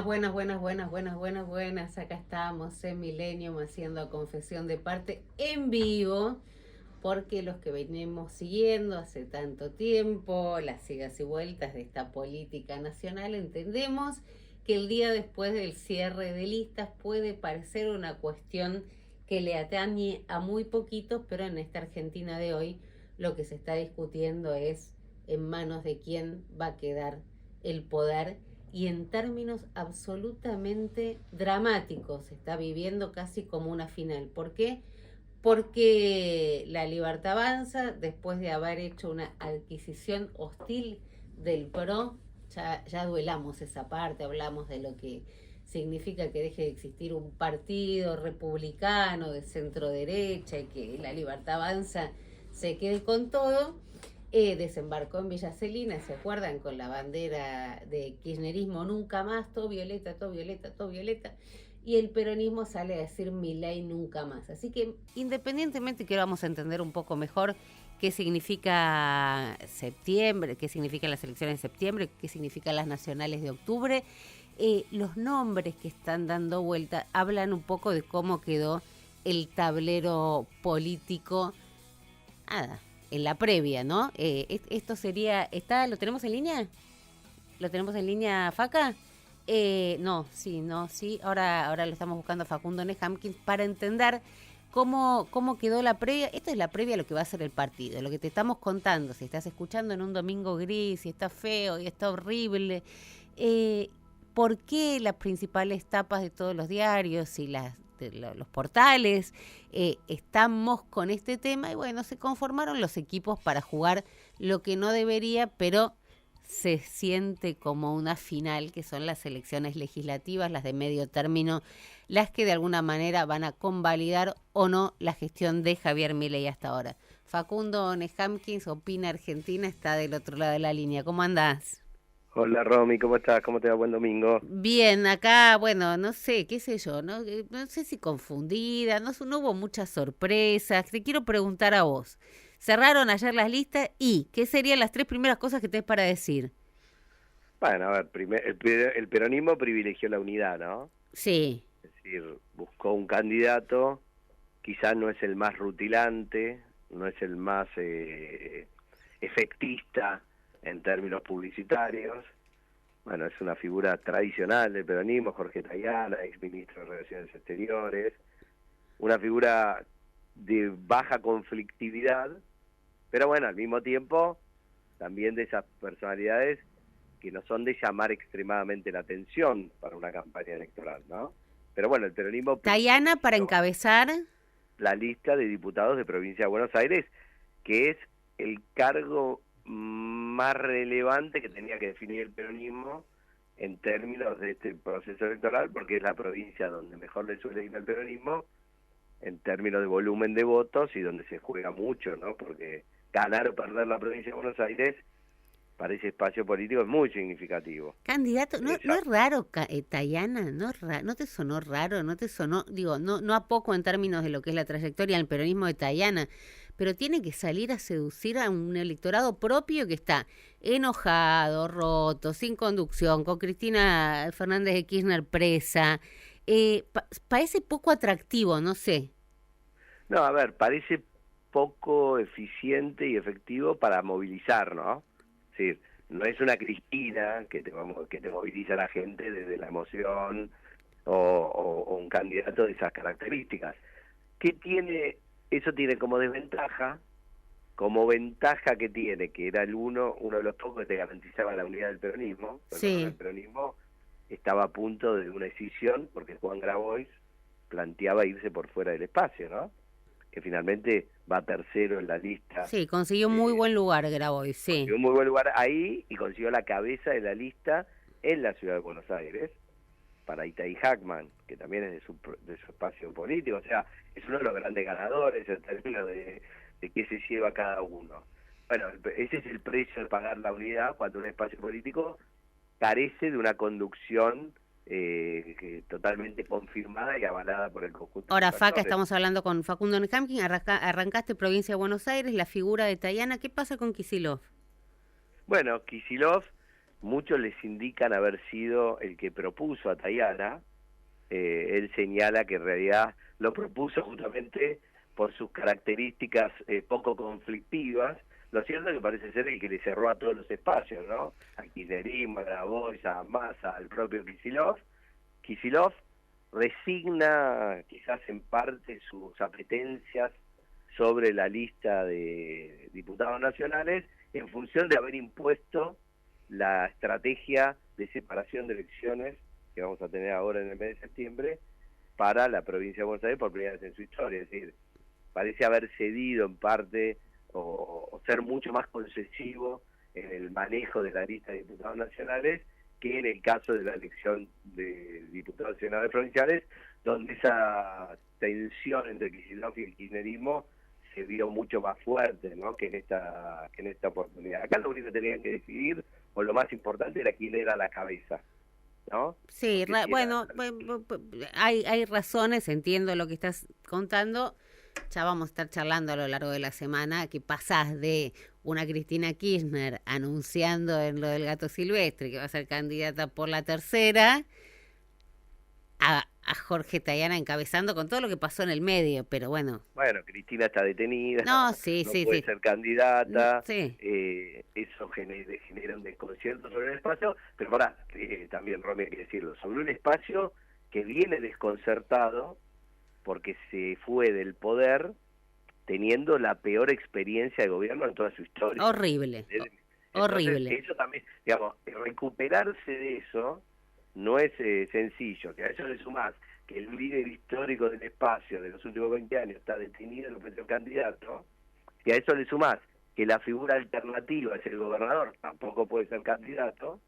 Buenas. Acá estamos en Millennium haciendo confesión de parte en vivo, porque los que venimos siguiendo hace tanto tiempo las idas y vueltas de esta política nacional, entendemos que el día después del cierre de listas puede parecer una cuestión que le atañe a muy poquitos, pero en esta Argentina de hoy lo que se está discutiendo es en manos de quién va a quedar el poder, y en términos absolutamente dramáticos se está viviendo casi como una final. ¿Por qué? Porque la Libertad Avanza, después de haber hecho una adquisición hostil del PRO, ya duelamos esa parte, hablamos de lo que significa que deje de existir un partido republicano de centro derecha y que la Libertad Avanza se quede con todo. Desembarcó en Villa Celina, ¿se acuerdan? Con la bandera de kirchnerismo, nunca más, todo violeta, todo violeta, todo violeta. Y el peronismo sale a decir Milei nunca más. Así que, independientemente que vamos a entender un poco mejor qué significa septiembre, qué significan las elecciones de septiembre, qué significan las nacionales de octubre, los nombres que están dando vuelta hablan un poco de cómo quedó el tablero político. Nada, en la previa, ¿no? Esto sería, ¿lo tenemos en línea? ¿Lo tenemos en línea, Faca? No, sí. Ahora lo estamos buscando a Facundo Nehamkins para entender cómo quedó la previa. Esto es la previa a lo que va a ser el partido, lo que te estamos contando. Si estás escuchando en un domingo gris, si está feo y está horrible, ¿por qué las principales tapas de todos los diarios y los portales estamos con este tema? Y bueno, se conformaron los equipos para jugar lo que no debería, pero se siente como una final, que son las elecciones legislativas, las de medio término, las que de alguna manera van a convalidar o no la gestión de Javier Milei hasta ahora. Facundo Nehamkins, Opina Argentina, está del otro lado de la línea. ¿Cómo andás? Hola Romy, ¿cómo estás? ¿Cómo te va? Buen domingo. Bien, acá, bueno, no sé, qué sé yo, no sé si confundida, no hubo muchas sorpresas. Te quiero preguntar a vos. Cerraron ayer las listas y ¿qué serían las 3 primeras cosas que tenés para decir? Bueno, a ver, el peronismo privilegió la unidad, ¿no? Sí. Es decir, buscó un candidato, quizás no es el más rutilante, no es el más efectista en términos publicitarios. Bueno, es una figura tradicional del peronismo, Jorge Tayana, ex ministro de Relaciones Exteriores, una figura de baja conflictividad, pero bueno, al mismo tiempo, también de esas personalidades que no son de llamar extremadamente la atención para una campaña electoral, ¿no? Pero bueno, el peronismo Tayana para privilegió encabezar. la lista de diputados de Provincia de Buenos Aires, que es el cargo más relevante que tenía que definir el peronismo en términos de este proceso electoral, porque es la provincia donde mejor le suele ir al peronismo en términos de volumen de votos y donde se juega mucho, ¿no? Porque ganar o perder la provincia de Buenos Aires para ese espacio político es muy significativo. Candidato, no es raro, Tayana, no te sonó raro, no te sonó, digo, no a poco en términos de lo que es la trayectoria del peronismo de Tayana, pero tiene que salir a seducir a un electorado propio que está enojado, roto, sin conducción, con Cristina Fernández de Kirchner presa. Parece poco atractivo, no sé. No, a ver, parece poco eficiente y efectivo para movilizar, ¿no? Es decir, no es una Cristina que te moviliza a la gente desde la emoción o un candidato de esas características. ¿Qué tiene? Eso tiene como desventaja, como ventaja que tiene, que era uno de los pocos que te garantizaba la unidad del peronismo. Perdón, el Sí. peronismo estaba a punto de una escisión porque Juan Grabois planteaba irse por fuera del espacio, ¿no? Que finalmente va tercero en la lista. Sí, consiguió un muy buen lugar Grabois, sí. Consiguió un muy buen lugar ahí y consiguió la cabeza de la lista en la ciudad de Buenos Aires para Itay Hackman, que también es de su espacio político. O sea, es uno de los grandes ganadores en términos de qué se lleva cada uno. Bueno, ese es el precio de pagar la unidad cuando un espacio político carece de una conducción totalmente confirmada y avalada por el conjunto de Ahora, los Faca, actores. estamos hablando con Facundo Nehamkin, arrancaste provincia de Buenos Aires, la figura de Tayana, ¿qué pasa con Kicillof? Bueno, Kicillof muchos les indican haber sido el que propuso a Tayana. Él señala que en realidad lo propuso justamente por sus características poco conflictivas. Lo cierto es que parece ser el que le cerró a todos los espacios, ¿no? Al kirchnerismo, a Grabois, a Massa, al propio Kicillof. Kicillof resigna quizás en parte sus apetencias sobre la lista de diputados nacionales en función de haber impuesto la estrategia de separación de elecciones que vamos a tener ahora en el mes de septiembre para la provincia de Buenos Aires por primera vez en su historia. Es decir, parece haber cedido en parte o ser mucho más concesivo en el manejo de la lista de diputados nacionales que en el caso de la elección de diputados y senadores provinciales, donde esa tensión entre Kicillof y el kirchnerismo se vio mucho más fuerte, ¿no?, que en esta oportunidad. Acá lo único que tenían que decidir, o lo más importante, era quién era la cabeza, ¿no? Sí, bueno, hay razones, entiendo lo que estás contando. Ya vamos a estar charlando a lo largo de la semana, que pasás de una Cristina Kirchner anunciando en lo del gato silvestre que va a ser candidata por la tercera, a Jorge Tayana encabezando con todo lo que pasó en el medio, pero bueno. Bueno, Cristina está detenida, no puede ser candidata, sí. Eso genera un desconcierto sobre el espacio, pero ahora también, Romy, hay que decirlo, sobre un espacio que viene desconcertado porque se fue del poder teniendo la peor experiencia de gobierno en toda su historia. Horrible. Entonces, horrible. Eso también, digamos, recuperarse de eso no es sencillo, que a eso le sumás que el líder histórico del espacio de los últimos 20 años está detenido en el candidato, y a eso le sumás que la figura alternativa es el gobernador, tampoco puede ser candidato.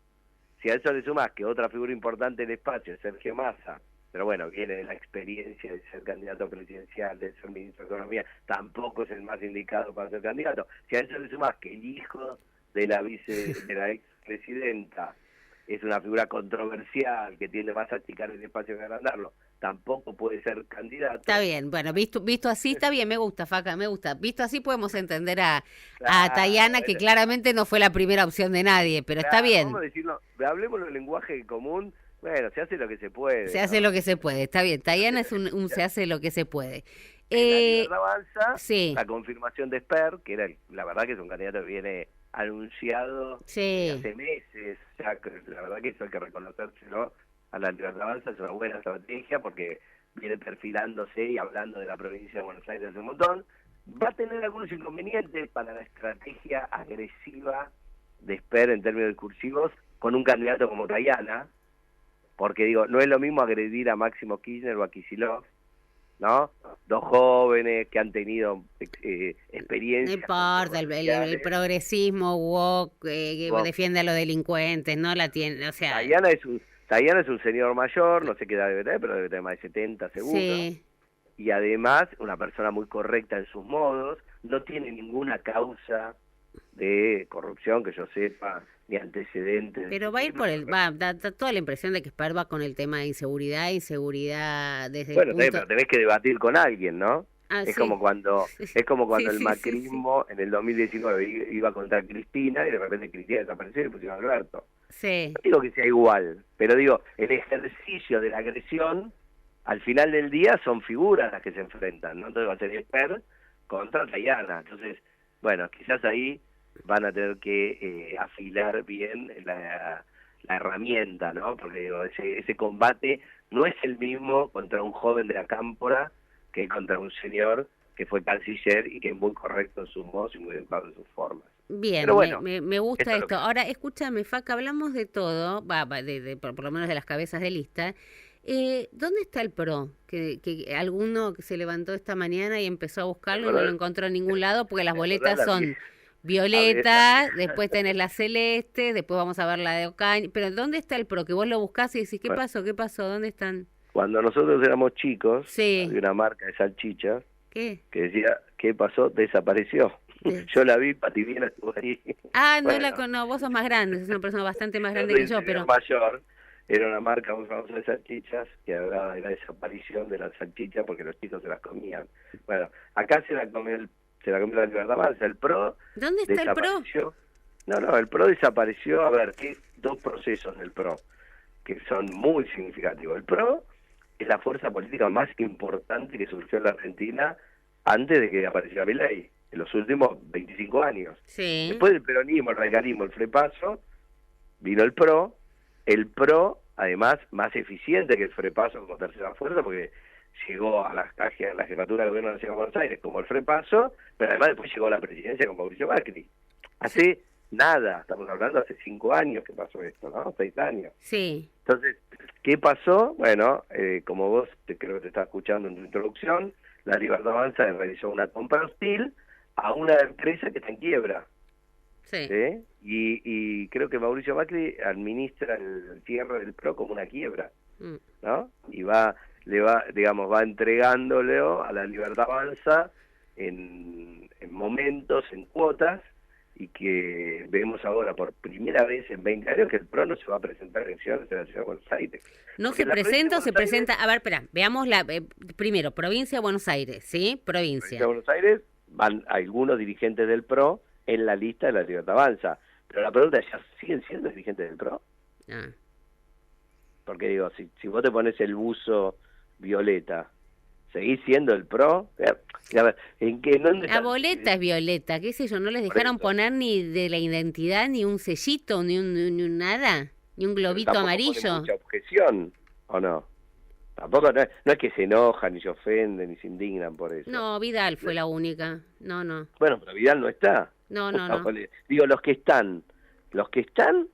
Si a eso le sumás que otra figura importante del espacio es Sergio Massa, pero bueno, viene de la experiencia de ser candidato presidencial, de ser ministro de Economía, tampoco es el más indicado para ser candidato. Si a eso le sumás que el hijo de la expresidenta es una figura controversial, que tiende más a achicar el espacio que a agrandarlo, tampoco puede ser candidato. Está bien, bueno, visto así está bien, me gusta, Faca, me gusta. Visto así podemos entender a Tayana, que claramente no fue la primera opción de nadie, pero está bien. Vamos a decirlo, hablemos del lenguaje común. Bueno, se hace lo que se puede. Se hace lo que se puede, está bien. Tayana es un se hace lo que se puede. La Libertad Avanza, sí. La confirmación de Esper, que era la verdad que es un candidato que viene anunciado hace meses, ya, la verdad que eso hay que reconocérselo a la Libertad Avanza, es una buena estrategia porque viene perfilándose y hablando de la provincia de Buenos Aires hace un montón. Va a tener algunos inconvenientes para la estrategia agresiva de Esper en términos discursivos con un candidato como Tayana, porque digo, no es lo mismo agredir a Máximo Kirchner o a Kicillof, ¿no? Dos jóvenes que han tenido experiencia. No importa, el progresismo woke que defiende a los delincuentes, no la tiene, o sea. Tayana es un señor mayor, no sé qué edad debe tener, pero debe tener más de 70 seguro. Sí. Y además, una persona muy correcta en sus modos, no tiene ninguna causa de corrupción que yo sepa, ni antecedentes. Pero va a ir por da toda la impresión de que Esper va con el tema de inseguridad desde bueno, pero tenés que debatir con alguien, ¿no? Es como cuando el macrismo en el 2019 iba contra Cristina y de repente Cristina desapareció y pusieron a Alberto. Sí. No digo que sea igual, pero digo, el ejercicio de la agresión, al final del día son figuras las que se enfrentan, ¿no? Entonces va a ser Esper contra Tayana. Entonces, bueno, quizás ahí van a tener que afilar bien la herramienta, ¿no? Porque digo, ese combate no es el mismo contra un joven de la Cámpora que contra un señor que fue canciller y que es muy correcto en sus modos y muy educado en sus formas. Bien, pero bueno, me gusta esto. Ahora, escúchame, Faca, hablamos de todo, por lo menos de las cabezas de lista. ¿Dónde está el PRO? Que alguno que se levantó esta mañana y empezó a buscarlo y no lo encontró en ningún lado porque las boletas son violeta, después tenés la celeste, después vamos a ver la de Ocaña. Pero ¿dónde está el PRO? Que vos lo buscás y decís, ¿qué pasó? ¿Dónde están? Cuando nosotros éramos chicos, sí. había una marca de salchichas que decía, ¿qué pasó? Desapareció. Yo la vi, Pativiena estuvo ahí. No, vos sos más grande, sos una persona bastante más grande que yo, pero mayor. Era una marca muy famosa de salchichas que hablaba de la desaparición de las salchichas porque los chicos se las comían. Bueno, acá se la comió la Libertad Avanza, el PRO. ¿Dónde está el PRO? No, el PRO desapareció, a ver, dos procesos del PRO que son muy significativos. El PRO es la fuerza política más importante que surgió en la Argentina antes de que apareciera Milei, en los últimos 25 años. Sí. Después del peronismo, el radicalismo, el frepaso, vino el PRO, además, más eficiente que el frepaso como tercera fuerza, porque llegó a la jefatura del gobierno de la Ciudad de Buenos Aires como el frepaso, pero además después llegó a la presidencia con Mauricio Macri. Hace nada, estamos hablando hace 5 años que pasó esto, ¿no? 6 años. Sí. Entonces, ¿qué pasó? Bueno, como vos creo que te estaba escuchando en tu introducción, la Libertad Avanza realizó una compra hostil a una empresa que está en quiebra. Sí. ¿Sí? Y creo que Mauricio Macri administra el cierre del PRO como una quiebra, ¿no? Y va entregándolo a la Libertad Avanza en momentos, en cuotas, y que vemos ahora por primera vez en 20 años que el PRO no se va a presentar a elecciones en la Ciudad de Buenos Aires. ¿No se presenta o se presenta? A ver, espera, veamos primero, Provincia de Buenos Aires, ¿sí? Provincia de Buenos Aires van algunos dirigentes del PRO en la lista de la Libertad Avanza. Pero la pregunta es, ¿ya siguen siendo dirigentes del PRO? Ah. Porque digo, si vos te pones el buzo violeta, ¿seguís siendo el PRO? A ver, ¿en qué? La boleta es violeta, qué sé yo, no les dejaron poner ni de la identidad, ni un sellito, ni un nada, ni un globito amarillo. Mucha objeción, ¿o no? Tampoco, no es que se enojan, ni se ofenden, ni se indignan por eso. No, Vidal fue la única, no. Bueno, pero Vidal no está. No. Digo, los que están... No, los que están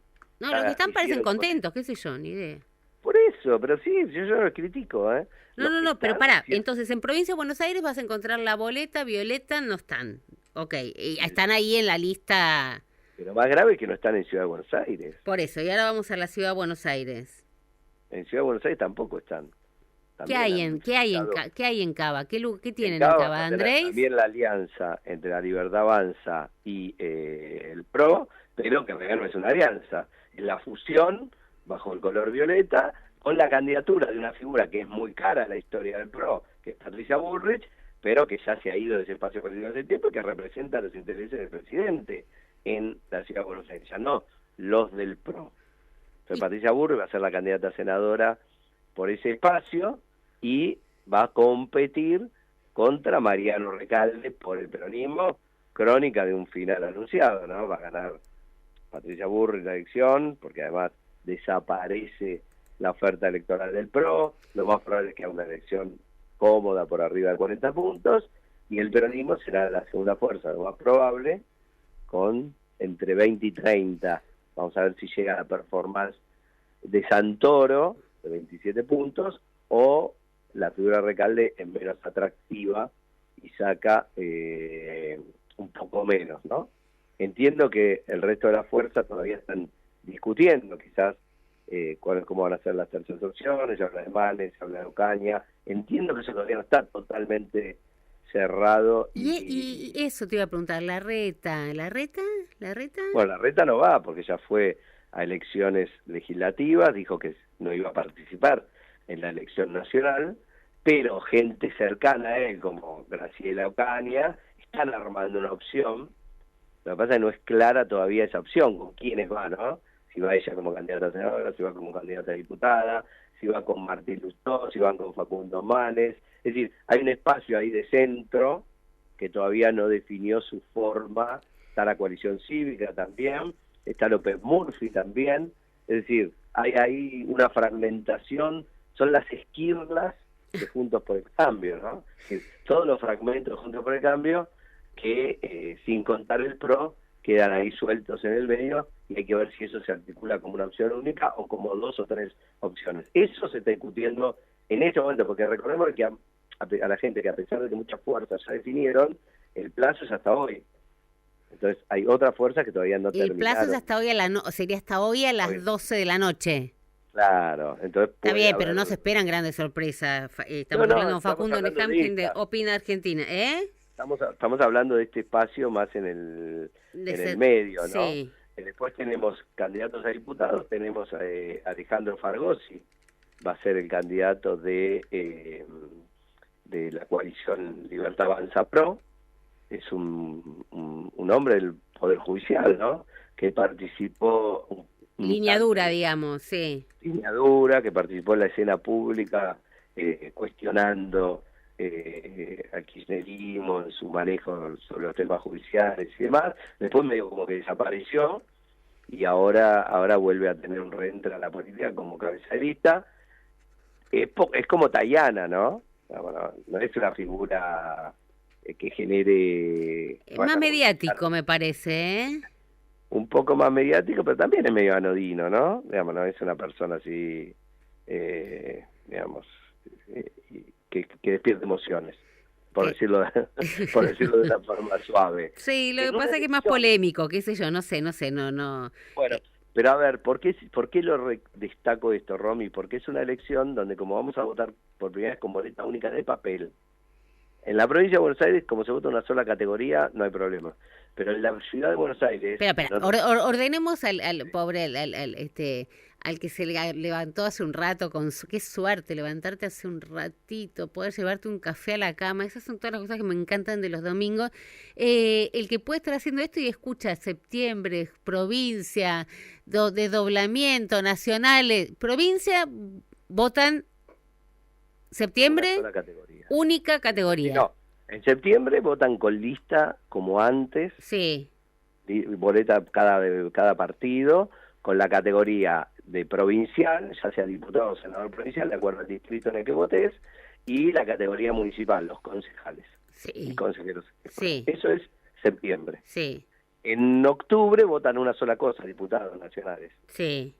parecen contentos, qué sé yo, ni idea. Por eso, pero sí, yo no los critico, ¿eh? No, pero pará, entonces en Provincia de Buenos Aires vas a encontrar la boleta, violeta, no están. Ok, y están ahí en la lista. Pero más grave es que no están en Ciudad de Buenos Aires. Por eso, y ahora vamos a la Ciudad de Buenos Aires. En Ciudad de Buenos Aires tampoco están. ¿Qué hay en Cava? ¿Qué tienen en Cava, Andrés? También la alianza entre la Libertad Avanza y el PRO, pero que en realidad no es una alianza, es la fusión bajo el color violeta con la candidatura de una figura que es muy cara en la historia del PRO, que es Patricia Bullrich, pero que ya se ha ido de ese espacio político hace tiempo y que representa los intereses del presidente en la Ciudad de Buenos Aires, ya no los del PRO. Entonces Patricia Bullrich va a ser la candidata a senadora por ese espacio y va a competir contra Mariano Recalde por el peronismo, crónica de un final anunciado, ¿no? Va a ganar Patricia Bullrich la elección, porque además desaparece la oferta electoral del PRO, lo más probable es que haya una elección cómoda por arriba de 40 puntos, y el peronismo será la segunda fuerza, lo más probable, con entre 20 y 30. Vamos a ver si llega la performance de Santoro, de 27 puntos, o la figura de Recalde es menos atractiva y saca un poco menos, ¿no? Entiendo que el resto de la fuerza todavía están discutiendo, quizás, cómo van a ser las terceras opciones, se habla de Manes, se habla de Ocaña. Entiendo que eso todavía no está totalmente cerrado. Y eso te iba a preguntar, ¿La Reta? Bueno, La Reta no va, porque ya fue a elecciones legislativas, dijo que no iba a participar en la elección nacional, pero gente cercana a él, como Graciela Ocaña, están armando una opción. Lo que pasa es que no es clara todavía esa opción, con quiénes va, ¿no? Si va ella como candidata a senadora, si va como candidata a diputada, si va con Martín Lustó, si van con Facundo Manes. Es decir, hay un espacio ahí de centro que todavía no definió su forma. Está la coalición cívica también, está López Murphy también. Es decir, hay ahí una fragmentación, son las esquirlas de Juntos por el Cambio, ¿no? Todos los fragmentos de Juntos por el Cambio que, sin contar el PRO, quedan ahí sueltos en el medio, y hay que ver si eso se articula como una opción única o como 2 o 3 opciones. Eso se está discutiendo en este momento, porque recordemos que a la gente que, a pesar de que muchas fuerzas ya definieron, el plazo es hasta hoy. Entonces hay otras fuerzas que todavía no terminaron. El plazo es hasta hoy sería hasta hoy a las 12 de la noche. Claro, entonces está bien, pero no se esperan grandes sorpresas. Estamos hablando con Facundo Nechamkin de Opina Argentina, ¿eh? Estamos hablando de este espacio más en el medio, ¿no? Sí. Después tenemos candidatos a diputados, tenemos a Alejandro Fargosi, va a ser el candidato de la coalición Libertad Avanza PRO, es un hombre del Poder Judicial, ¿no? Que participó Línea dura, digamos, sí. Línea dura, que participó en la escena pública cuestionando al kirchnerismo en su manejo sobre los temas judiciales y demás. Después medio como que desapareció y ahora vuelve a tener un reentra a la política como cabeza de lista. Es como Tayana, ¿no? No es una figura que genere... Más mediático, me parece, ¿eh? Un poco más mediático, pero también es medio anodino, ¿no? Digamos, no es una persona así, digamos, que despierte emociones, por decirlo por decirlo de una forma suave. Sí, lo que pasa es que es más polémico, qué sé yo, no sé, no. Bueno, pero a ver, ¿por qué destaco esto, Romy? Porque es una elección donde como vamos a votar por primera vez con boleta única de papel, en la provincia de Buenos Aires, como se vota una sola categoría, no hay problema. Pero en la ciudad de Buenos Aires... Espera, ordenemos al pobre, al que se levantó hace un rato, qué suerte levantarte hace un ratito, poder llevarte un café a la cama, esas son todas las cosas que me encantan de los domingos. El que puede estar haciendo esto y escucha septiembre, provincia, desdoblamiento, nacionales, provincia, votan septiembre, una sola categoría. Única categoría. No, en septiembre votan con lista como antes, sí, boleta cada partido, con la categoría de provincial, ya sea diputado o senador provincial, de acuerdo al distrito en el que votes, y la categoría municipal, los concejales y consejeros. Sí. Eso es septiembre. Sí. En octubre votan una sola cosa, diputados nacionales. Sí.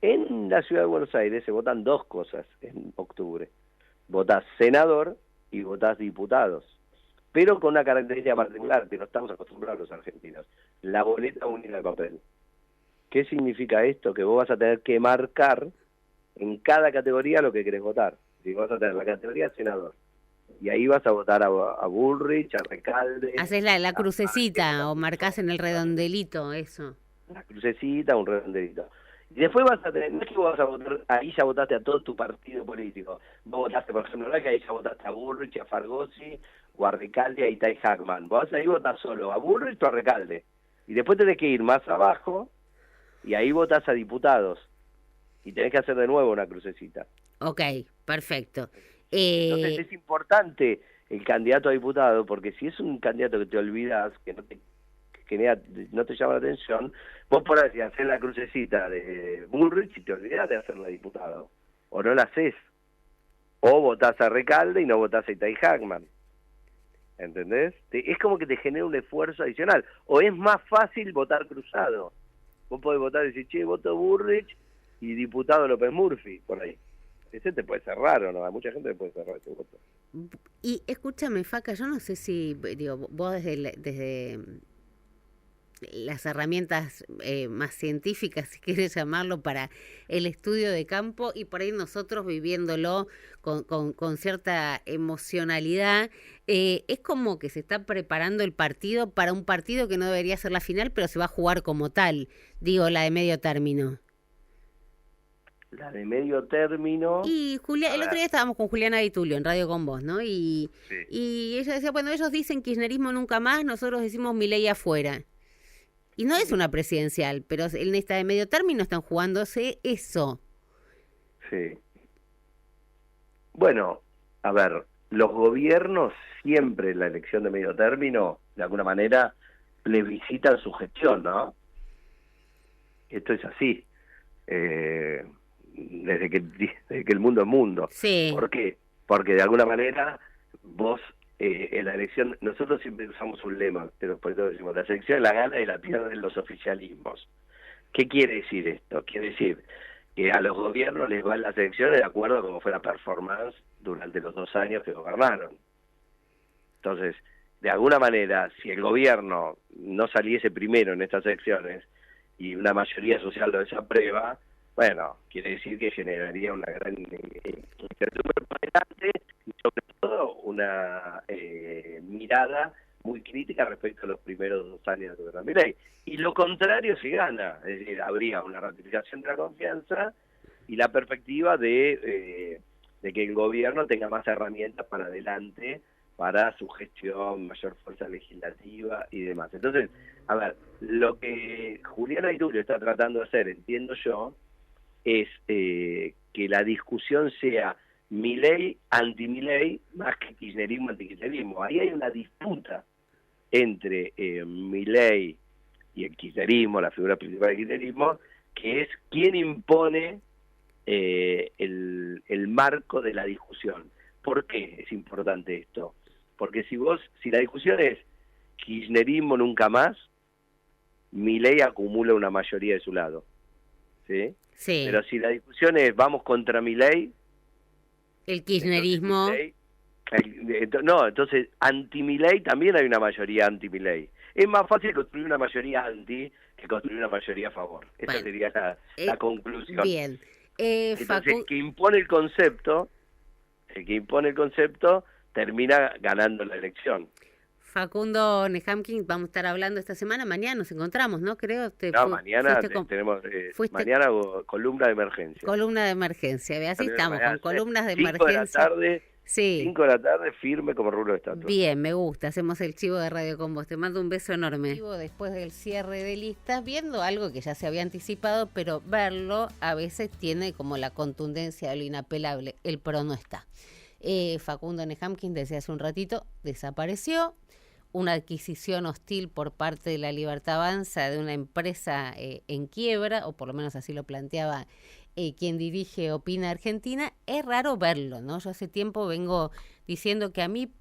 En la ciudad de Buenos Aires se votan dos cosas en octubre. Votás senador y votás diputados, pero con una característica particular que no estamos acostumbrados los argentinos: la boleta única de papel. ¿Qué significa esto? Que vos vas a tener que marcar en cada categoría lo que querés votar. Si vas a tener la categoría senador, y ahí vas a votar a Bullrich, a Recalde. Haces la crucecita o marcás en el redondelito, eso. La crucecita, un redondelito. Y después vas a tener, no es que vos vas a votar, ahí ya votaste a todo tu partido político. Vos votaste, por ejemplo, no es que ahí ya votaste a Bullrich, a Fargosi, o a Recalde, a Itay Hackman. Vos ahí votás solo a Bullrich o a Recalde. Y después tenés que ir más abajo, y ahí votás a diputados. Y tenés que hacer de nuevo una crucecita. Ok, perfecto. Entonces es importante el candidato a diputado, porque si es un candidato que te olvidas, que no te llama la atención, vos podés hacer la crucecita de Bullrich y te olvidás de hacerla diputado. O no la haces. O votás a Recalde y no votás a Itay Hackman. ¿Entendés? Es como que te genera un esfuerzo adicional. O es más fácil votar cruzado. Vos podés votar y decir, che, voto Bullrich y diputado López Murphy, por ahí. Ese te puede ser raro, ¿no? A mucha gente le puede cerrar ese voto. Y escúchame, Faca, yo no sé si, digo, vos desde las herramientas más científicas, si quieres llamarlo, para el estudio de campo, y por ahí nosotros viviéndolo con cierta emocionalidad, es como que se está preparando el partido para un partido que no debería ser la final, pero se va a jugar como tal, digo, la de medio término. La de medio término... Y el otro día estábamos con Juliana Di Tulio en Radio con Vos, ¿no? Sí. Y ella decía, bueno, ellos dicen kirchnerismo nunca más, nosotros decimos Milei afuera. Y no es una presidencial, pero en esta de medio término están jugándose eso. Sí. Bueno, a ver, los gobiernos siempre en la elección de medio término, de alguna manera, plebiscitan su gestión, ¿no? Esto es así. Desde que el mundo es mundo. Sí. ¿Por qué? Porque de alguna manera vos en la elección, nosotros siempre usamos un lema, pero por eso decimos, la selección la gana y la pierden los oficialismos. ¿Qué quiere decir esto? Quiere decir que a los gobiernos les van las elecciones de acuerdo a cómo fue la performance durante los 2 años que gobernaron. Entonces, de alguna manera, si el gobierno no saliese primero en estas elecciones y una mayoría social lo desaprueba, bueno, quiere decir que generaría una gran incertidumbre por delante y sobre todo una mirada muy crítica respecto a los primeros 2 años de gobierno de Milei. Y lo contrario se gana, es decir, habría una ratificación de la confianza y la perspectiva de que el gobierno tenga más herramientas para adelante para su gestión, mayor fuerza legislativa y demás. Entonces, A ver, lo que Juliana y Tulio está tratando de hacer, entiendo yo, es que la discusión sea Milei, anti-Milei, más que kirchnerismo, anti-kirchnerismo. Ahí hay una disputa entre Milei y el kirchnerismo, la figura principal del kirchnerismo, que es quién impone el marco de la discusión. ¿Por qué es importante esto? Porque si la discusión es kirchnerismo nunca más, Milei acumula una mayoría de su lado, ¿sí? Sí. Pero si la discusión es vamos contra Milei, el kirchnerismo... entonces anti-Milei también hay una mayoría anti-Milei. Es más fácil construir una mayoría anti que construir una mayoría a favor. Esa sería la conclusión. Bien. Entonces, el que impone el concepto termina ganando la elección. Facundo Nehamkin, vamos a estar hablando esta semana. Mañana nos encontramos, ¿no? Creo. Mañana tenemos mañana columna de emergencia. Columna de emergencia. Así estamos, con columnas de 5 emergencia. de la tarde. Sí. 5 de la tarde, firme como rulo de estatua. Bien, me gusta. Hacemos el chivo de radio con vos. Te mando un beso enorme. Después del cierre de listas, viendo algo que ya se había anticipado, pero verlo a veces tiene como la contundencia de lo inapelable. El PRO no está. Facundo Nehamkin, decía hace un ratito, desapareció. Una adquisición hostil por parte de la Libertad Avanza de una empresa en quiebra, o por lo menos así lo planteaba quien dirige Opina Argentina. Es raro verlo, ¿no? Yo hace tiempo vengo diciendo que a mí,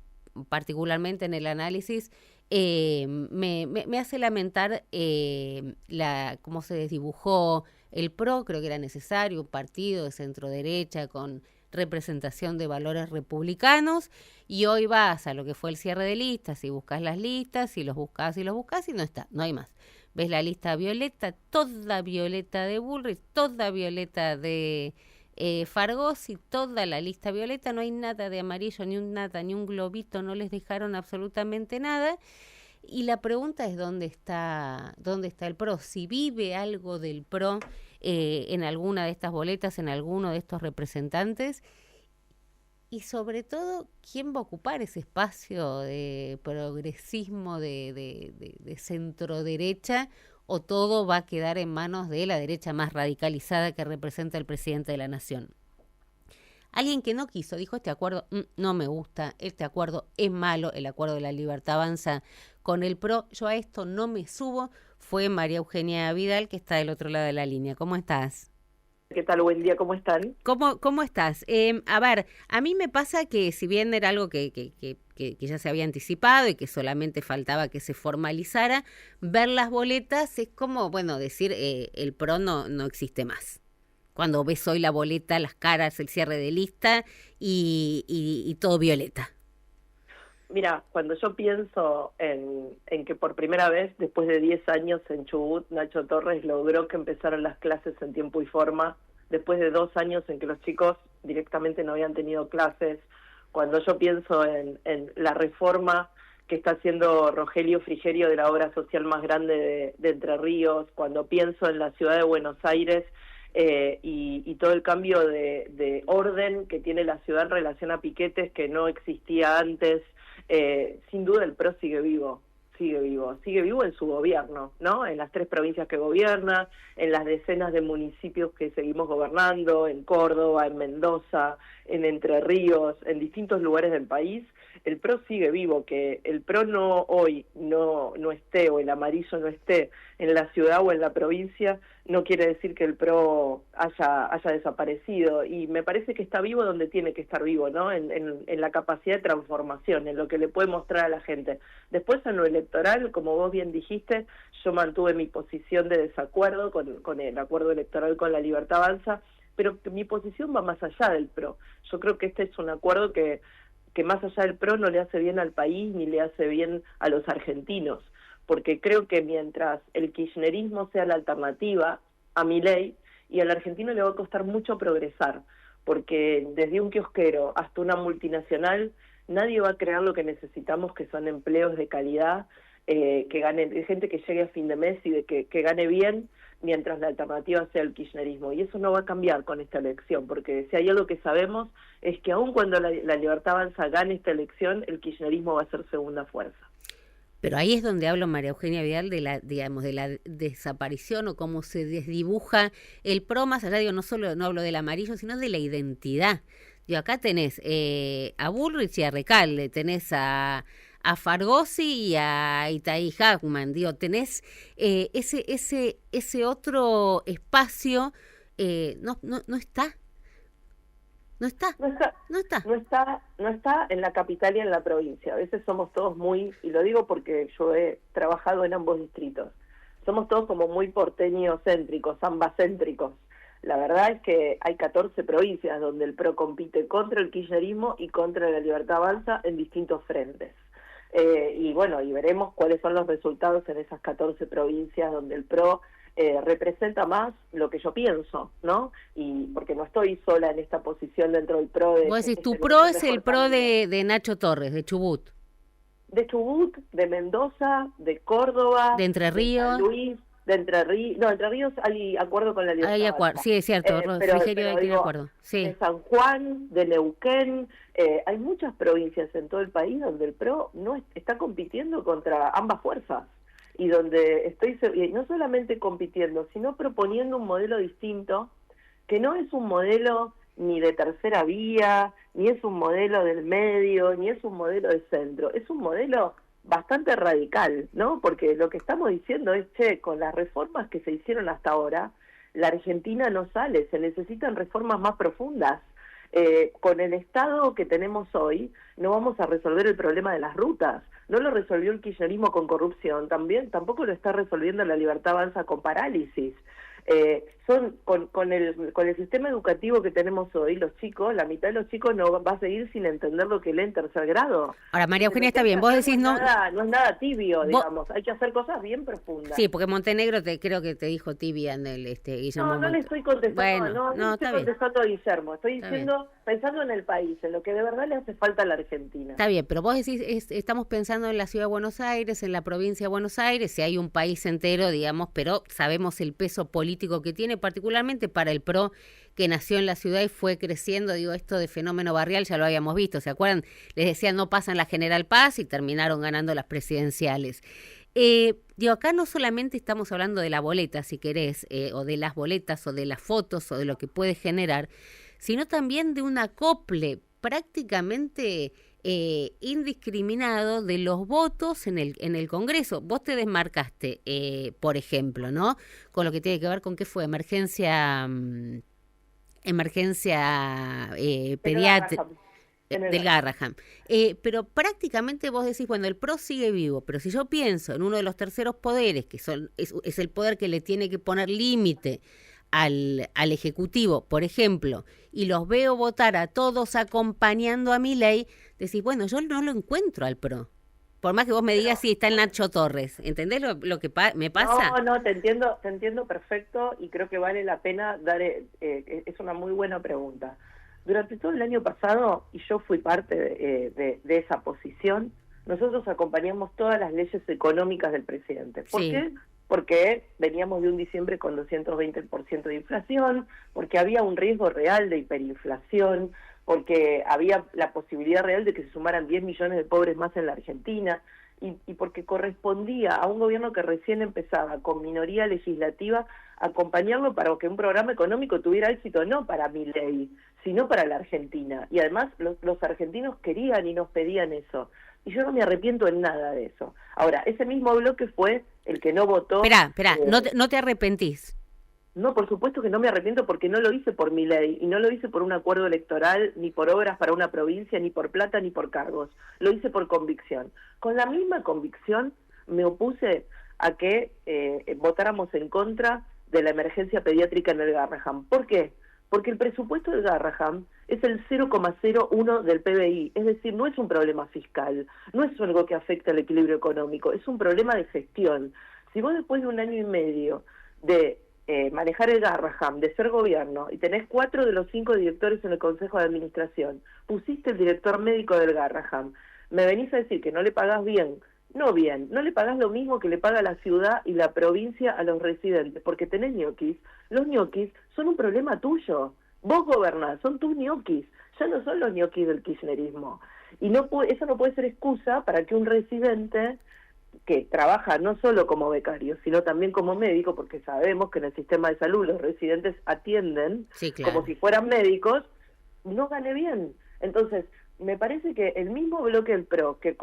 particularmente en el análisis, me hace lamentar cómo se desdibujó el PRO. Creo que era necesario un partido de centro derecha con representación de valores republicanos, y hoy vas a lo que fue el cierre de listas y buscas las listas y los buscas y no está, no hay más. Ves la lista violeta, toda violeta de Bullrich, toda violeta de Fargosi, toda la lista violeta, no hay nada de amarillo, ni un nada, ni un globito, no les dejaron absolutamente nada. Y la pregunta es ¿dónde está el PRO? Si vive algo del PRO en alguna de estas boletas, en alguno de estos representantes, y sobre todo, ¿quién va a ocupar ese espacio de progresismo de centro derecha, o todo va a quedar en manos de la derecha más radicalizada que representa el presidente de la Nación? Alguien que no quiso, dijo, este acuerdo no me gusta, este acuerdo es malo, el acuerdo de la Libertad Avanza con el PRO, yo a esto no me subo, fue María Eugenia Vidal, que está del otro lado de la línea. ¿Cómo estás? ¿Qué tal? Buen día, ¿cómo están? ¿Cómo estás? A ver, a mí me pasa que si bien era algo que ya se había anticipado y que solamente faltaba que se formalizara, ver las boletas es como, bueno, decir el PRO no existe más. Cuando ves hoy la boleta, las caras, el cierre de lista y todo violeta. Mira, cuando yo pienso en que por primera vez, después de 10 años en Chubut, Nacho Torres logró que empezaran las clases en tiempo y forma, después de 2 años en que los chicos directamente no habían tenido clases, cuando yo pienso en la reforma que está haciendo Rogelio Frigerio de la obra social más grande de Entre Ríos, cuando pienso en la ciudad de Buenos Aires, y todo el cambio de orden que tiene la ciudad en relación a piquetes que no existía antes, sin duda el PRO sigue vivo en su gobierno, ¿no? En las 3 provincias que gobierna, en las decenas de municipios que seguimos gobernando, en Córdoba, en Mendoza, en Entre Ríos, en distintos lugares del país. El PRO sigue vivo. Que el PRO hoy no esté, o el amarillo no esté en la ciudad o en la provincia, no quiere decir que el PRO haya desaparecido, y me parece que está vivo donde tiene que estar vivo, ¿no? En la capacidad de transformación, en lo que le puede mostrar a la gente. Después, en lo electoral, como vos bien dijiste, yo mantuve mi posición de desacuerdo con el acuerdo electoral con la Libertad Avanza, pero mi posición va más allá del PRO. Yo creo que este es un acuerdo que más allá del PRO no le hace bien al país ni le hace bien a los argentinos, porque creo que mientras el kirchnerismo sea la alternativa a Milei, y al argentino le va a costar mucho progresar, porque desde un kiosquero hasta una multinacional, nadie va a crear lo que necesitamos, que son empleos de calidad, que gane, de gente que llegue a fin de mes y de que gane bien, mientras la alternativa sea el kirchnerismo. Y eso no va a cambiar con esta elección, porque si hay algo que sabemos es que aun cuando la Libertad Avanza gane esta elección, el kirchnerismo va a ser segunda fuerza. Pero ahí es donde hablo, María Eugenia Vidal, de la, digamos, de la desaparición o cómo se desdibuja el PRO, más allá, digo, no hablo del amarillo, sino de la identidad. Digo, acá tenés a Bullrich y a Recalde, tenés a Fargosi y a Itaí Hackman, digo, tenés ese otro espacio, no está. No está, No está, no está. no está en la capital y en la provincia. A veces somos todos muy, y lo digo porque yo he trabajado en ambos distritos, somos todos como muy porteño-céntricos, ambacéntricos. La verdad es que hay 14 provincias donde el PRO compite contra el kirchnerismo y contra la Libertad Avanza en distintos frentes. Y bueno, y veremos cuáles son los resultados en esas 14 provincias donde el PRO representa más lo que yo pienso, ¿no? Y porque no estoy sola en esta posición dentro del PRO. Vos decís, tu PRO es el PRO de Nacho Torres, de Chubut. De Chubut, de Mendoza, de Córdoba, de Entre Ríos. De San Luis, de Entre Ríos. No, Entre Ríos hay acuerdo con la Libertad. Hay acuerdo, sí, es cierto, Frigerio tiene acuerdo. Sí. De San Juan, de Neuquén, hay muchas provincias en todo el país donde el PRO no está compitiendo contra ambas fuerzas. Y donde no solamente compitiendo, sino proponiendo un modelo distinto, que no es un modelo ni de tercera vía, ni es un modelo del medio, ni es un modelo de centro, es un modelo bastante radical, ¿no? Porque lo que estamos diciendo es, con las reformas que se hicieron hasta ahora, la Argentina no sale, se necesitan reformas más profundas. Con el Estado que tenemos hoy, no vamos a resolver el problema de las rutas. No lo resolvió el kirchnerismo con corrupción, tampoco lo está resolviendo la Libertad Avanza con parálisis. Con el sistema educativo que tenemos hoy, los chicos, la mitad de los chicos no va a seguir sin entender lo que leen en tercer grado. Ahora, María Eugenia, está bien, vos decís no es nada tibio, digamos, hay que hacer cosas bien profundas. Sí, porque Montenegro creo que te dijo tibia en el Guillermo. No le estoy contestando, bueno, no estoy contestando a Guillermo, estoy diciendo, pensando en el país, en lo que de verdad le hace falta a la Argentina. Está bien, pero vos decís, estamos pensando en la ciudad de Buenos Aires, en la provincia de Buenos Aires, si hay un país entero, digamos, pero sabemos el peso político que tiene, particularmente para el PRO, que nació en la ciudad y fue creciendo. Digo, esto de fenómeno barrial ya lo habíamos visto, ¿se acuerdan? Les decían no pasan la General Paz y terminaron ganando las presidenciales. Digo, acá no solamente estamos hablando de la boleta, si querés, o de las boletas, o de las fotos, o de lo que puede generar, sino también de un acople prácticamente indiscriminado de los votos en el Congreso. Vos te desmarcaste, por ejemplo, ¿no? Con lo que tiene que ver con qué fue emergencia pediátrica del Garrahan. Pero prácticamente vos decís, bueno, el PRO sigue vivo, pero si yo pienso en uno de los terceros poderes, que es el poder que le tiene que poner límite al Ejecutivo, por ejemplo, y los veo votar a todos acompañando a Milei, decís, bueno, yo no lo encuentro al PRO. Por más que vos me digas si está el Nacho Torres. ¿Entendés lo que me pasa? No, te entiendo perfecto y creo que vale la pena dar, es una muy buena pregunta. Durante todo el año pasado, y yo fui parte de esa posición, nosotros acompañamos todas las leyes económicas del presidente. ¿Por qué? Porque veníamos de un diciembre con 220% de inflación, porque había un riesgo real de hiperinflación, porque había la posibilidad real de que se sumaran 10 millones de pobres más en la Argentina, y porque correspondía a un gobierno que recién empezaba, con minoría legislativa, acompañarlo para que un programa económico tuviera éxito, no para Milei, sino para la Argentina. Y además los argentinos querían y nos pedían eso. Y yo no me arrepiento en nada de eso. Ahora, ese mismo bloque fue el que no votó... Esperá, no te arrepentís. No, por supuesto que no me arrepiento porque no lo hice por mi ley y no lo hice por un acuerdo electoral, ni por obras para una provincia, ni por plata, ni por cargos. Lo hice por convicción. Con la misma convicción me opuse a que votáramos en contra de la emergencia pediátrica en el Garrahan. ¿Por qué? Porque el presupuesto del Garrahan es el 0,01 del PBI, es decir, no es un problema fiscal, no es algo que afecta al equilibrio económico, es un problema de gestión. Si vos después de un año y medio de manejar el Garrahan, de ser gobierno, y tenés 4 de los 5 directores en el Consejo de Administración, pusiste el director médico del Garrahan, me venís a decir que no le pagás bien, no le pagás lo mismo que le paga la ciudad y la provincia a los residentes, porque tenés ñoquis. Los ñoquis son un problema tuyo. Vos gobernás, son tus ñoquis, ya no son los ñoquis del kirchnerismo. Y eso no puede ser excusa para que un residente que trabaja no solo como becario, sino también como médico, porque sabemos que en el sistema de salud los residentes atienden como si fueran médicos, no gane bien. Entonces, me parece que el mismo bloque del PRO que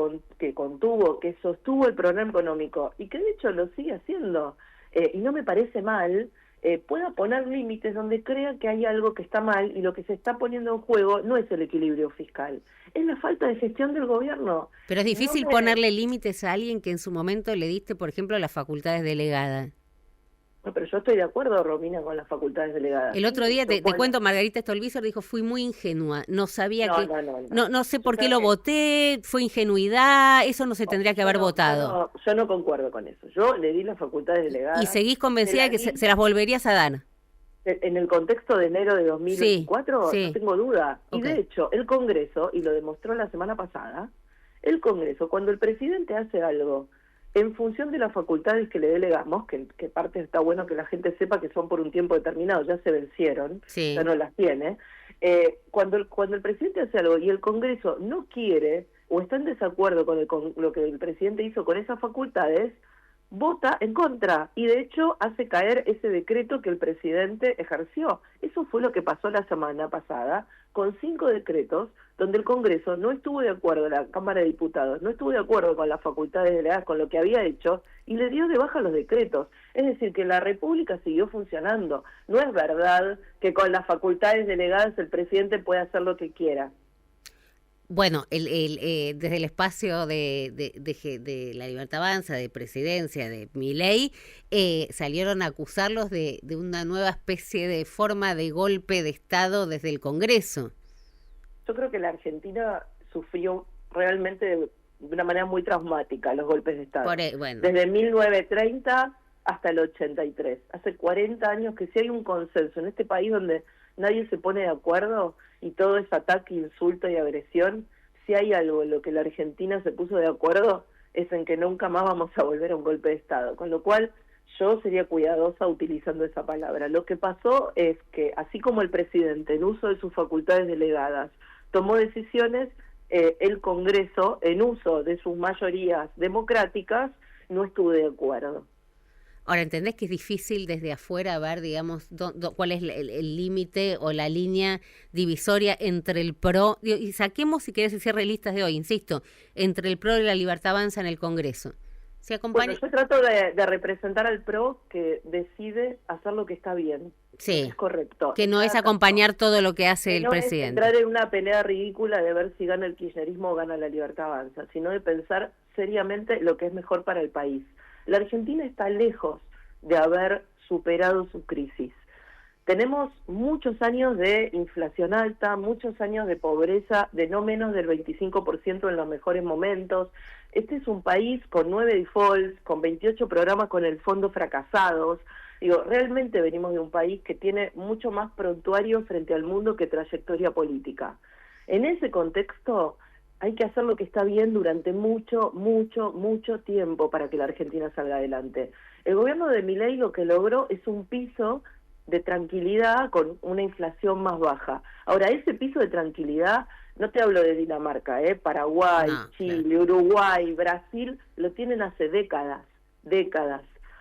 contuvo, que sostuvo el programa económico y que de hecho lo sigue haciendo, y no me parece mal, pueda poner límites donde crea que hay algo que está mal y lo que se está poniendo en juego no es el equilibrio fiscal, es la falta de gestión del gobierno. Pero es difícil ponerle límites a alguien que en su momento le diste, por ejemplo, las facultades delegadas. No, pero yo estoy de acuerdo, Romina, con las facultades delegadas. El otro día, te cuento, Margarita Stolbizer dijo, fui muy ingenua, no sabía no sé por qué lo voté, fue ingenuidad, eso no se tendría que haber votado. Yo no concuerdo con eso, yo le di las facultades delegadas. ¿Y seguís convencida de que se las volverías a dar? En el contexto de enero de 2024, sí. No tengo duda. Y de hecho, el Congreso, y lo demostró la semana pasada, el Congreso, cuando el presidente hace algo en función de las facultades que le delegamos, que parte está bueno que la gente sepa que son por un tiempo determinado, ya se vencieron, ya no las tiene, cuando el presidente hace algo y el Congreso no quiere o está en desacuerdo con lo que el presidente hizo con esas facultades, vota en contra y de hecho hace caer ese decreto que el presidente ejerció. Eso fue lo que pasó la semana pasada con 5 decretos donde el Congreso no estuvo de acuerdo, la Cámara de Diputados no estuvo de acuerdo con las facultades delegadas, con lo que había hecho, y le dio de baja los decretos. Es decir, que la República siguió funcionando. No es verdad que con las facultades delegadas el presidente puede hacer lo que quiera. Bueno, desde el espacio de La Libertad Avanza, de Presidencia, de Milei, salieron a acusarlos de una nueva especie de forma de golpe de Estado desde el Congreso. Yo creo que la Argentina sufrió realmente de una manera muy traumática los golpes de Estado. Desde 1930 hasta el 83. Hace 40 años que si hay un consenso en este país donde nadie se pone de acuerdo y todo es ataque, insulto y agresión, si hay algo en lo que la Argentina se puso de acuerdo es en que nunca más vamos a volver a un golpe de Estado. Con lo cual yo sería cuidadosa utilizando esa palabra. Lo que pasó es que así como el presidente en uso de sus facultades delegadas tomó decisiones, el Congreso, en uso de sus mayorías democráticas, no estuvo de acuerdo. Ahora, ¿entendés que es difícil desde afuera ver, digamos, cuál es el límite o la línea divisoria entre el PRO, y saquemos, si querés, el cierre de listas de hoy, insisto, entre el PRO y la Libertad Avanza en el Congreso? Bueno, yo trato de representar al PRO que decide hacer lo que está bien. Sí, es correcto. Que no es acompañar todo lo que hace el presidente. No es entrar en una pelea ridícula de ver si gana el kirchnerismo o gana la Libertad Avanza, sino de pensar seriamente lo que es mejor para el país. La Argentina está lejos de haber superado su crisis. Tenemos muchos años de inflación alta, muchos años de pobreza de no menos del 25% en los mejores momentos. Este es un país con 9 defaults, con 28 programas con el fondo fracasados. Digo, realmente venimos de un país que tiene mucho más prontuario frente al mundo que trayectoria política. En ese contexto hay que hacer lo que está bien durante mucho tiempo para que la Argentina salga adelante. El gobierno de Milei lo que logró es un piso de tranquilidad con una inflación más baja. Ahora, ese piso de tranquilidad, no te hablo de Dinamarca, Paraguay, Chile, Uruguay, Brasil, lo tienen hace décadas.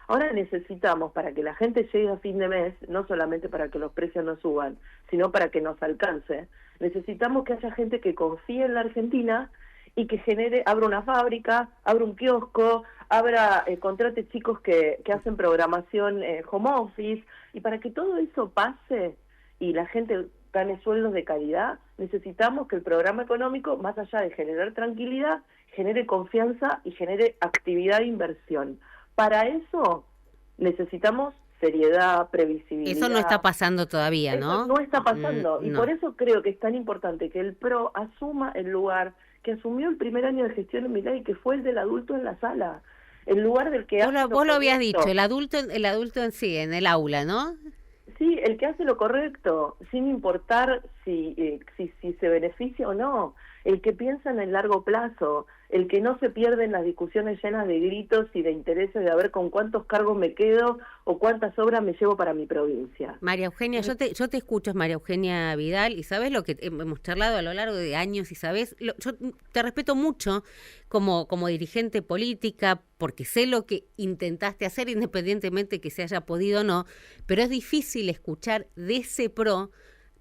Ahora necesitamos, para que la gente llegue a fin de mes, no solamente para que los precios no suban, sino para que nos alcance, necesitamos que haya gente que confíe en la Argentina y que abra una fábrica, abra un kiosco, contrate chicos que hacen programación home office, y para que todo eso pase y la gente gane sueldos de calidad, necesitamos que el programa económico, más allá de generar tranquilidad, genere confianza y genere actividad e inversión. Para eso necesitamos seriedad, previsibilidad. Eso no está pasando todavía, ¿no? Eso no está pasando, y por eso creo que es tan importante que el PRO asuma el lugar que asumió el primer año de gestión en Milei, que fue el del adulto en la sala, el lugar del que vos lo habías dicho, el adulto en sí, en el aula, ¿no? Sí, el que hace lo correcto, sin importar si se beneficia o no. el que piensa en el largo plazo, el que no se pierde en las discusiones llenas de gritos y de intereses de a ver con cuántos cargos me quedo o cuántas obras me llevo para mi provincia. María Eugenia, yo te escucho, es María Eugenia Vidal, y sabes lo que hemos charlado a lo largo de años, y sabes, yo te respeto mucho como dirigente política, porque sé lo que intentaste hacer, independientemente que se haya podido o no, pero es difícil escuchar de ese PRO,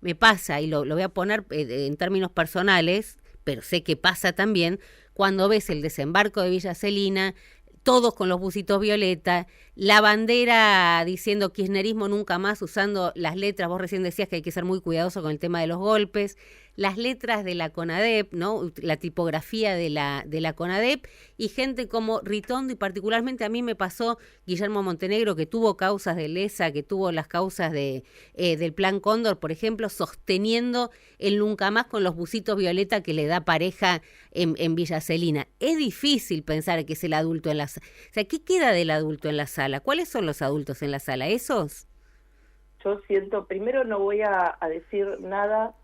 me pasa, y lo voy a poner en términos personales, pero sé que pasa también, cuando ves el desembarco de Villa Celina, todos con los busitos violeta, la bandera diciendo kirchnerismo nunca más, usando las letras, vos recién decías que hay que ser muy cuidadoso con el tema de los golpes, las letras de la CONADEP, ¿no? La tipografía de la CONADEP, y gente como Ritondo, y particularmente a mí me pasó Guillermo Montenegro, que tuvo causas de lesa, que tuvo las causas del Plan Cóndor, por ejemplo, sosteniendo el nunca más con los busitos violeta que le da pareja en Villa Celina. Es difícil pensar que es el adulto en la sala. O sea, ¿qué queda del adulto en la sala? ¿Cuáles son los adultos en la sala? ¿Esos? Yo siento, primero no voy a decir nada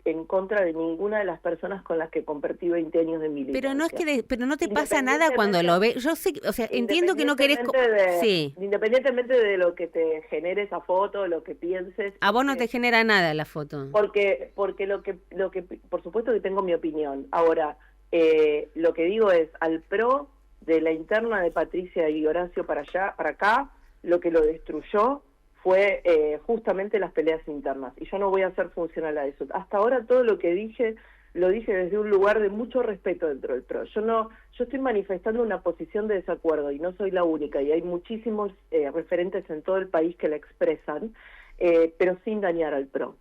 en contra de ninguna de las personas con las que compartí 20 años de militancia. Pero no es que pero no te pasa nada cuando lo ves. Yo sé, o sea, entiendo que no querés sí. Independientemente de lo que te genere esa foto, lo que pienses. A vos no te genera nada la foto. Porque lo que por supuesto que tengo mi opinión. Ahora, lo que digo es al PRO de la interna de Patricia y Horacio para acá, lo que lo destruyó fue justamente las peleas internas, y yo no voy a ser funcional a eso. Hasta ahora todo lo que dije, lo dije desde un lugar de mucho respeto dentro del PRO. Yo estoy manifestando una posición de desacuerdo, y no soy la única, y hay muchísimos referentes en todo el país que la expresan, pero sin dañar al PRO,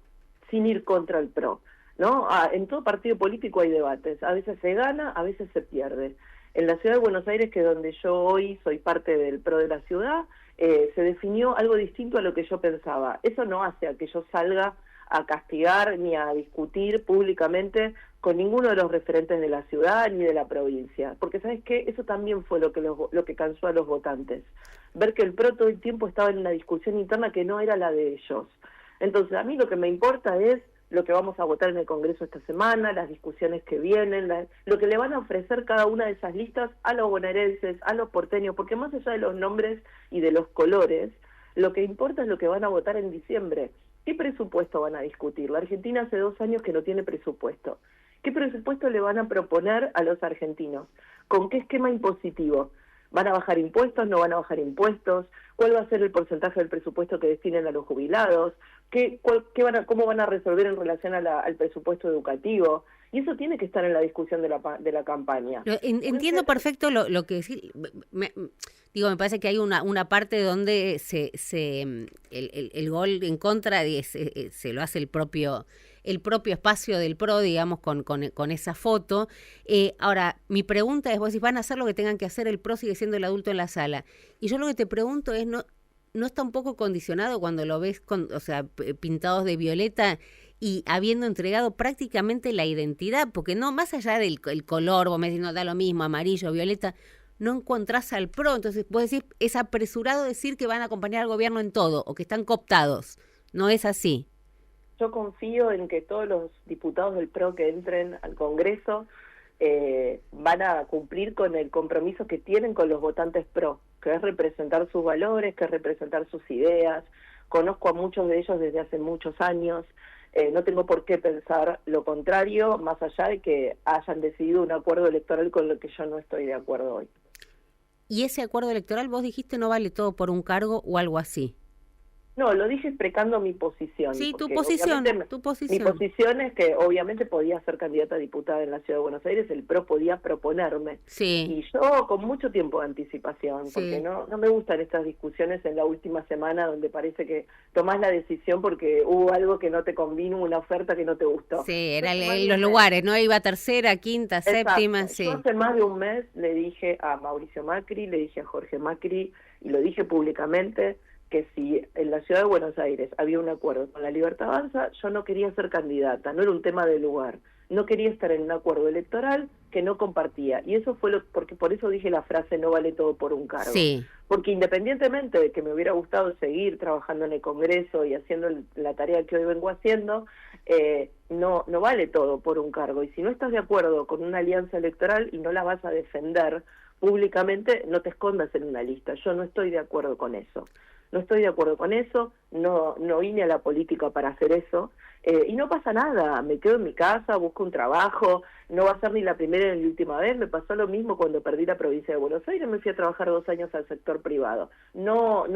sin ir contra el PRO, ¿no? En todo partido político hay debates, a veces se gana, a veces se pierde. En la ciudad de Buenos Aires, que es donde yo hoy soy parte del PRO de la ciudad, se definió algo distinto a lo que yo pensaba. Eso no hace a que yo salga a castigar ni a discutir públicamente con ninguno de los referentes de la ciudad ni de la provincia, porque ¿sabes qué? Eso también fue lo que cansó a los votantes, ver que el PRO todo el tiempo estaba en una discusión interna que no era la de ellos. Entonces a mí lo que me importa es lo que vamos a votar en el Congreso esta semana, las discusiones que vienen, lo que le van a ofrecer cada una de esas listas a los bonaerenses, a los porteños, porque más allá de los nombres y de los colores, lo que importa es lo que van a votar en diciembre. ¿Qué presupuesto van a discutir? La Argentina hace 2 años que no tiene presupuesto. ¿Qué presupuesto le van a proponer a los argentinos? ¿Con qué esquema impositivo? ¿Van a bajar impuestos? ¿No van a bajar impuestos? ¿Cuál va a ser el porcentaje del presupuesto que destinen a los jubilados? ¿Cómo van a resolver en relación al presupuesto educativo? Y eso tiene que estar en la discusión de la campaña. Entiendo perfecto lo que decís. Me parece que hay una parte donde el gol en contra se lo hace el propio espacio del PRO, digamos, con esa foto. Ahora, mi pregunta es, vos decís, van a hacer lo que tengan que hacer, el PRO sigue siendo el adulto en la sala. Y yo lo que te pregunto es, ¿no está un poco condicionado cuando lo ves pintados de violeta y habiendo entregado prácticamente la identidad? Porque no, más allá del color, vos me decís, no da lo mismo, amarillo, violeta, no encontrás al PRO. Entonces, vos decís, es apresurado decir que van a acompañar al gobierno en todo o que están cooptados. No es así. Yo confío en que todos los diputados del PRO que entren al Congreso van a cumplir con el compromiso que tienen con los votantes PRO, que es representar sus valores, que es representar sus ideas. Conozco a muchos de ellos desde hace muchos años. No tengo por qué pensar lo contrario, más allá de que hayan decidido un acuerdo electoral con lo que yo no estoy de acuerdo hoy. ¿Y ese acuerdo electoral, vos dijiste, no vale todo por un cargo o algo así? No, lo dije explicando mi posición. Sí, tu posición. Mi posición es que obviamente podía ser candidata a diputada en la Ciudad de Buenos Aires, el PRO podía proponerme. Sí. Y yo con mucho tiempo de anticipación, porque no me gustan estas discusiones en la última semana donde parece que tomás la decisión porque hubo algo que no te convino, una oferta que no te gustó. Sí, eran los lugares, ¿no? Iba tercera, quinta, exacto, séptima, sí. Yo hace más de un mes le dije a Mauricio Macri, le dije a Jorge Macri, y lo dije públicamente, que si en la Ciudad de Buenos Aires había un acuerdo con la Libertad Avanza, yo no quería ser candidata, no era un tema de lugar. No quería estar en un acuerdo electoral que no compartía. Y eso fue porque por eso dije la frase no vale todo por un cargo. Sí. Porque independientemente de que me hubiera gustado seguir trabajando en el Congreso y haciendo la tarea que hoy vengo haciendo, no vale todo por un cargo. Y si no estás de acuerdo con una alianza electoral y no la vas a defender públicamente, no te escondas en una lista. Yo no estoy de acuerdo con eso. No estoy de acuerdo con eso, no vine a la política para hacer eso, y no pasa nada, me quedo en mi casa, busco un trabajo, no va a ser ni la primera ni la última vez, me pasó lo mismo cuando perdí la provincia de Buenos Aires, me fui a trabajar 2 años al sector privado. No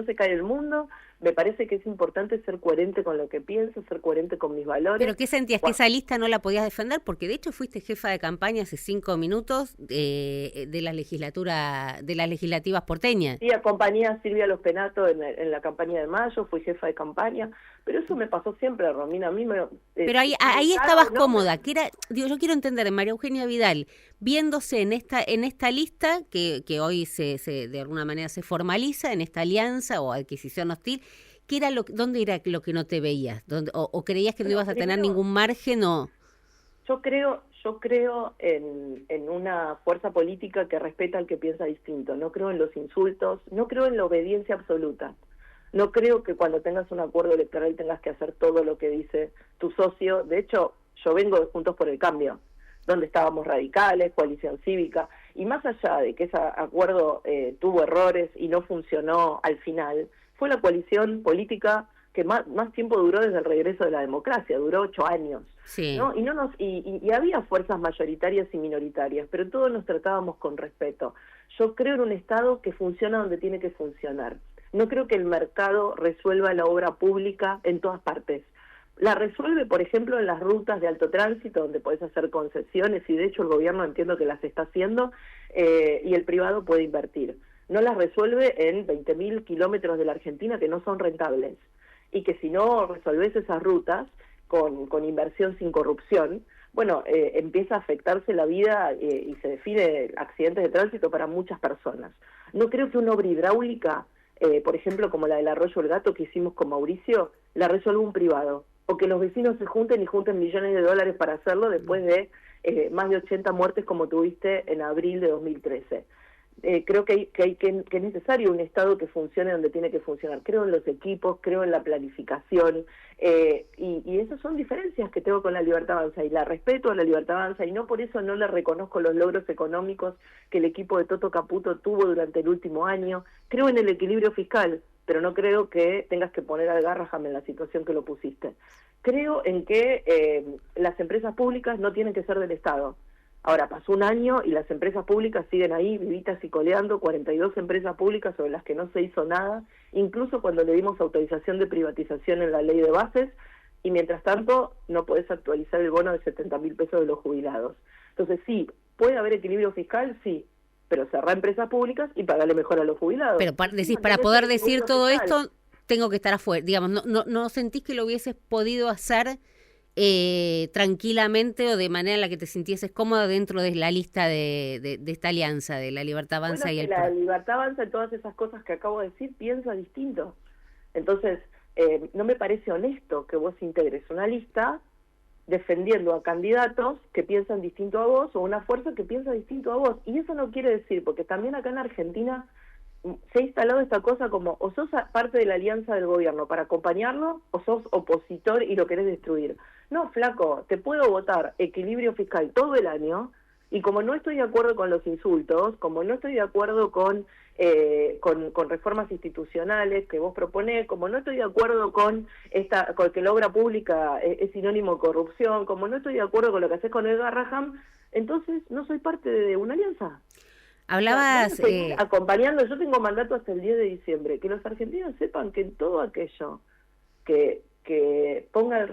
se cae el mundo, me parece que es importante ser coherente con lo que pienso, ser coherente con mis valores. ¿Pero qué sentías? ¿Que esa lista no la podías defender? Porque de hecho fuiste jefa de campaña hace 5 minutos de la legislatura, de las legislativas porteñas. Sí, acompañé a Silvia Los Penato en la campaña de mayo, fui jefa de campaña, pero eso me pasó siempre, Romina, a mí me... Pero ahí estabas cómoda, que era, digo, yo quiero entender, en María Eugenia Vidal, viéndose en esta lista, que hoy se de alguna manera se formaliza, en esta alianza o adquisición hostil, ¿qué era dónde era lo que no te veías? ¿O creías que no ibas a tener ningún margen o...? Yo creo en una fuerza política que respeta al que piensa distinto, no creo en los insultos, no creo en la obediencia absoluta. No creo que cuando tengas un acuerdo electoral tengas que hacer todo lo que dice tu socio. De hecho, yo vengo de Juntos por el Cambio, donde estábamos radicales, coalición cívica, y más allá de que ese acuerdo tuvo errores y no funcionó al final, fue la coalición política que más tiempo duró desde el regreso de la democracia, duró 8 años. Sí. ¿No? Y había fuerzas mayoritarias y minoritarias, pero todos nos tratábamos con respeto. Yo creo en un Estado que funciona donde tiene que funcionar. No creo que el mercado resuelva la obra pública en todas partes. La resuelve, por ejemplo, en las rutas de alto tránsito, donde podés hacer concesiones, y de hecho el gobierno entiendo que las está haciendo, y el privado puede invertir. No las resuelve en 20.000 kilómetros de la Argentina que no son rentables, y que si no resolvés esas rutas con inversión sin corrupción, bueno, empieza a afectarse la vida y se define accidentes de tránsito para muchas personas. No creo que una obra hidráulica, por ejemplo, como la del Arroyo El Gato que hicimos con Mauricio, la resuelva un privado, o que los vecinos se junten y junten millones de dólares para hacerlo después de más de 80 muertes como tuviste en abril de 2013. Creo que es necesario un Estado que funcione donde tiene que funcionar. Creo en los equipos, creo en la planificación, y esas son diferencias que tengo con la Libertad Avanza, y la respeto a la Libertad Avanza, y no por eso no le reconozco los logros económicos que el equipo de Toto Caputo tuvo durante el último año. Creo en el equilibrio fiscal, pero no creo que tengas que poner al Garraham en la situación que lo pusiste. Creo en que las empresas públicas no tienen que ser del Estado. Ahora, pasó un año y las empresas públicas siguen ahí, vivitas y coleando, 42 empresas públicas sobre las que no se hizo nada, incluso cuando le dimos autorización de privatización en la ley de bases, y mientras tanto no podés actualizar el bono de 70.000 pesos de los jubilados. Entonces sí, ¿puede haber equilibrio fiscal? Sí, pero cerrar empresas públicas y pagarle mejor a los jubilados. Pero para poder decir todo esto, tengo que estar afuera, digamos, no sentís que lo hubieses podido hacer tranquilamente o de manera en la que te sintieses cómoda dentro de la lista de esta alianza de la Libertad Avanza y el PRO. La Libertad Avanza en todas esas cosas que acabo de decir piensa distinto. Entonces, no me parece honesto que vos integres una lista defendiendo a candidatos que piensan distinto a vos o una fuerza que piensa distinto a vos. Y eso no quiere decir, porque también acá en Argentina se ha instalado esta cosa como o sos parte de la alianza del gobierno para acompañarlo o sos opositor y lo querés destruir. No, flaco, te puedo votar equilibrio fiscal todo el año, y como no estoy de acuerdo con los insultos, como no estoy de acuerdo con reformas institucionales que vos proponés, como no estoy de acuerdo con que la obra pública es sinónimo de corrupción, como no estoy de acuerdo con lo que haces con el Garraham, entonces no soy parte de una alianza. Hablabas... acompañando, yo tengo mandato hasta el 10 de diciembre, que los argentinos sepan que todo aquello que ponga en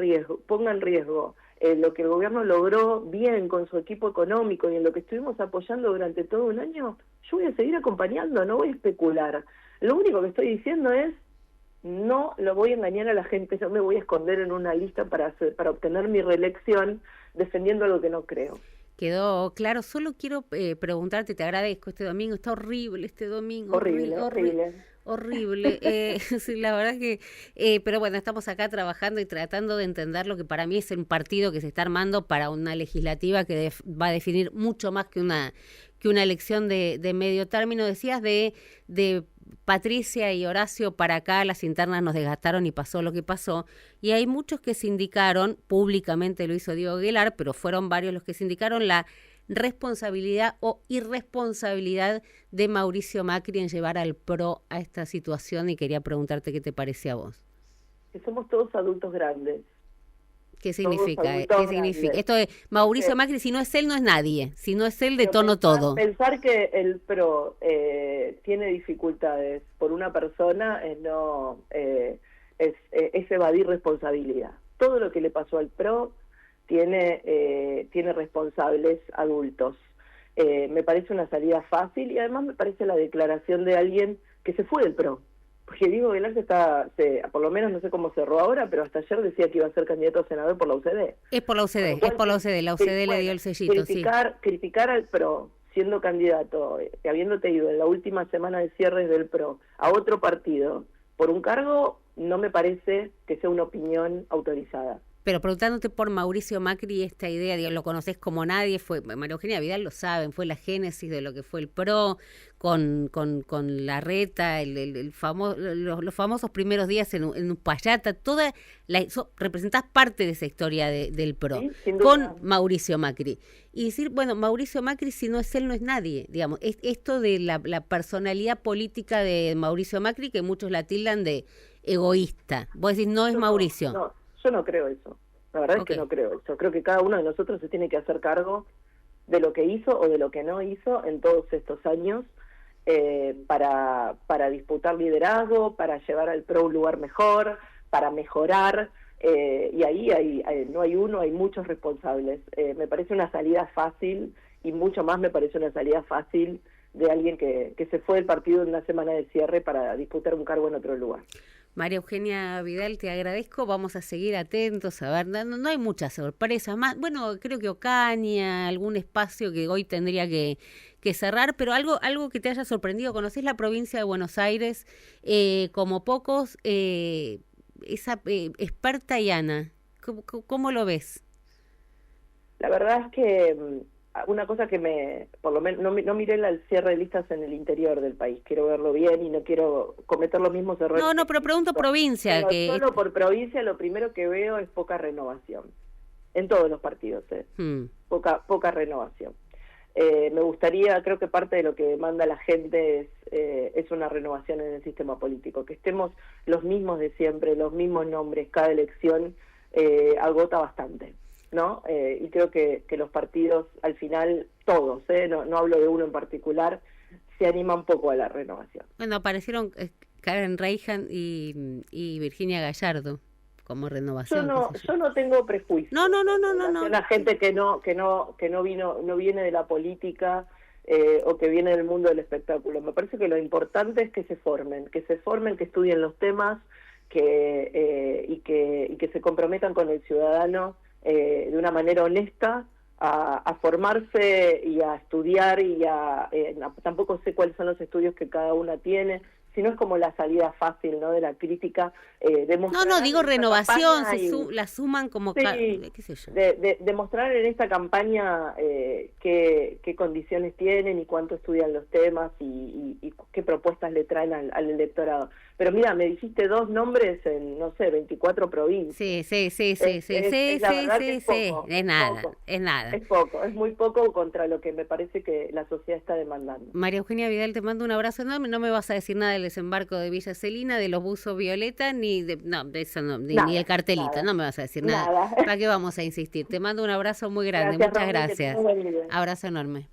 riesgo lo que el gobierno logró bien con su equipo económico y en lo que estuvimos apoyando durante todo un año, yo voy a seguir acompañando, no voy a especular. Lo único que estoy diciendo es, no lo voy a engañar a la gente, yo me voy a esconder en una lista para obtener mi reelección defendiendo algo que no creo. Quedó claro, solo quiero preguntarte, te agradezco este domingo, está horrible este domingo. Horrible. Sí, la verdad que, pero bueno, estamos acá trabajando y tratando de entender lo que para mí es un partido que se está armando para una legislativa que va a definir mucho más que una elección de medio término. Decías de Patricia y Horacio, para acá las internas nos desgastaron y pasó lo que pasó, y hay muchos que se indicaron, públicamente lo hizo Diego Aguilar, pero fueron varios los que se indicaron la responsabilidad o irresponsabilidad de Mauricio Macri en llevar al PRO a esta situación, y quería preguntarte qué te parece a vos. Que somos todos adultos grandes. ¿Qué significa? ¿Qué significa? Esto de Mauricio Macri, si no es él, no es nadie. Si no es él, detono todo. Pensar que el PRO tiene dificultades por una persona es evadir responsabilidad. Todo lo que le pasó al PRO tiene responsables adultos. Me parece una salida fácil, y además me parece la declaración de alguien que se fue del PRO. Porque Diego Aguilar por lo menos no sé cómo cerró ahora, pero hasta ayer decía que iba a ser candidato a senador por la UCD. Es por la UCD, la UCD le dio el sellito, criticar al PRO siendo candidato, habiéndote ido en la última semana de cierres del PRO a otro partido por un cargo, no me parece que sea una opinión autorizada. Pero preguntándote por Mauricio Macri, esta idea, lo conoces como nadie, María Eugenia Vidal lo saben, fue la génesis de lo que fue el PRO, con Larreta, los famosos primeros días en Uspallata, representás parte de esa historia del PRO, sí, con Mauricio Macri. Y decir, bueno, Mauricio Macri, si no es él, no es nadie, digamos, esto de la personalidad política de Mauricio Macri, que muchos la tildan de egoísta. Vos decís, no es Mauricio. No. Yo no creo eso, la verdad es que no creo eso. Creo que cada uno de nosotros se tiene que hacer cargo de lo que hizo o de lo que no hizo en todos estos años para disputar liderazgo, para llevar al PRO a un lugar mejor, para mejorar, y ahí no hay uno, hay muchos responsables. Me parece una salida fácil, y mucho más me parece una salida fácil de alguien que se fue del partido en una semana de cierre para disputar un cargo en otro lugar. María Eugenia Vidal, te agradezco, vamos a seguir atentos, a ver, no hay muchas sorpresas más, bueno, creo que Ocaña, algún espacio que hoy tendría que cerrar, pero algo que te haya sorprendido. ¿Conocés la provincia de Buenos Aires? Como pocos, esa experta y Ana, ¿cómo lo ves? La verdad es que una cosa que por lo menos no miré el cierre de listas en el interior del país, quiero verlo bien y no quiero cometer los mismos errores. No, pero pregunto provincia. Solo por provincia lo primero que veo es poca renovación, en todos los partidos, poca renovación. Me gustaría, creo que parte de lo que demanda la gente es una renovación en el sistema político, que estemos los mismos de siempre, los mismos nombres, cada elección agota bastante, ¿no? Y creo que los partidos, al final, todos, no hablo de uno en particular, se animan poco a la renovación. Bueno, aparecieron Karen Reijan y Virginia Gallardo como renovación. Yo no tengo prejuicios. No. La gente que no viene de la política o que viene del mundo del espectáculo. Me parece que lo importante es que se formen, que estudien los temas, y que se comprometan con el ciudadano de una manera honesta a formarse y a estudiar tampoco sé cuáles son los estudios que cada una tiene, sino es como la salida fácil, ¿no?, de la crítica. Digo renovación, la suman como... Sí, qué sé yo. Demostrar en esta campaña qué condiciones tienen y cuánto estudian los temas y qué propuestas le traen al electorado. Pero mira, me dijiste 2 nombres en, 24 provincias. Sí. Es nada. Es poco, es muy poco contra lo que me parece que la sociedad está demandando. María Eugenia Vidal, te mando un abrazo enorme. No me vas a decir nada del desembarco de Villa Celina, de los buzos violeta, ni de eso ni el cartelito. Nada. No me vas a decir nada. ¿Para qué vamos a insistir? Te mando un abrazo muy grande. Muchas gracias. Abrazo enorme.